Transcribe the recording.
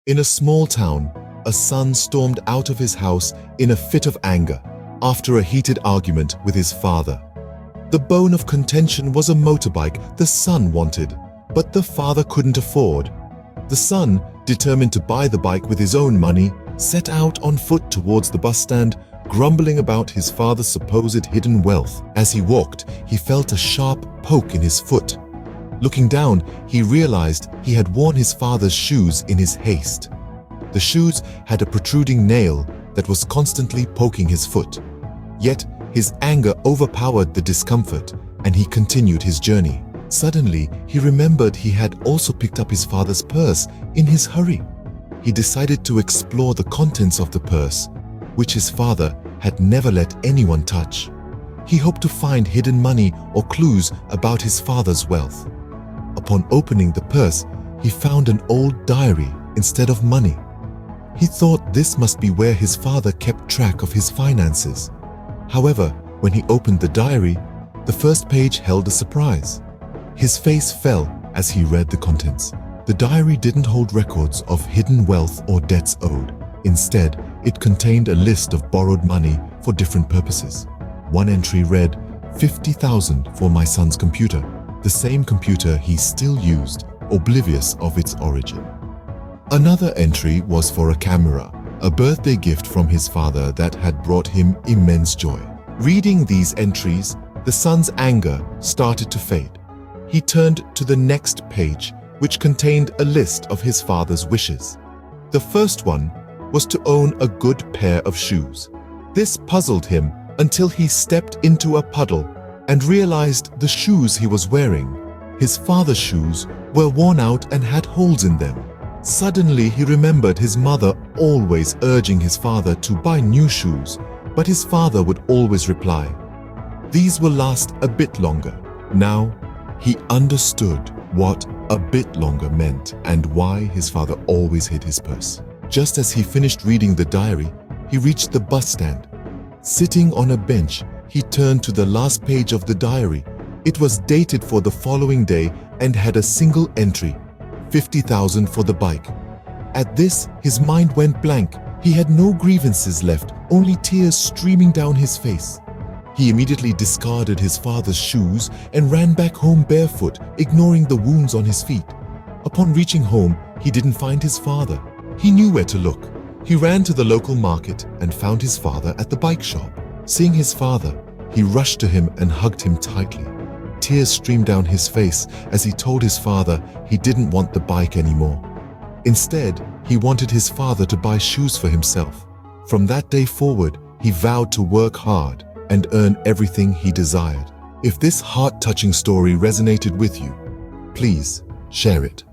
In a small town, a son stormed out of his house in a fit of anger after a heated argument with his father. The bone of contention was a motorbike the son wanted, but the father couldn't afford. The son, determined to buy the bike with his own money, set out on foot towards the bus stand, grumbling about his father's supposed hidden wealth. As he walked, he felt a sharp poke in his foot. Looking down, he realized he had worn his father's shoes in his haste. The shoes had a protruding nail that was constantly poking his foot. Yet, his anger overpowered the discomfort, and he continued his journey. Suddenly, he remembered he had also picked up his father's purse in his hurry. He decided to explore the contents of the purse, which his father had never let anyone touch. He hoped to find hidden money or clues about his father's wealth. Upon opening the purse, he found an old diary instead of money. He thought this must be where his father kept track of his finances. However, when he opened the diary, the first page held a surprise. His face fell as he read the contents. The diary didn't hold records of hidden wealth or debts owed. Instead, it contained a list of borrowed money for different purposes. One entry read, "50,000 for my son's computer," the same computer he still used, oblivious of its origin. Another entry was for a camera, a birthday gift from his father that had brought him immense joy. Reading these entries, the son's anger started to fade. He turned to the next page, which contained a list of his father's wishes. The first one was to own a good pair of shoes. This puzzled him until he stepped into a puddle and realized the shoes he was wearing, his father's shoes, were worn out and had holes in them. Suddenly, he remembered his mother always urging his father to buy new shoes, but his father would always reply, "These will last a bit longer." Now, he understood what a bit longer meant and why his father always hid his purse. Just as he finished reading the diary, he reached the bus stand. Sitting on a bench, he turned to the last page of the diary. It was dated for the following day and had a single entry, 50,000 for the bike. At this, his mind went blank. He had no grievances left, only tears streaming down his face. He immediately discarded his father's shoes and ran back home barefoot, ignoring the wounds on his feet. Upon reaching home, he didn't find his father. He knew where to look. He ran to the local market and found his father at the bike shop. Seeing his father, he rushed to him and hugged him tightly. Tears streamed down his face as he told his father he didn't want the bike anymore. Instead, he wanted his father to buy shoes for himself. From that day forward, he vowed to work hard and earn everything he desired. If this heart-touching story resonated with you, please share it.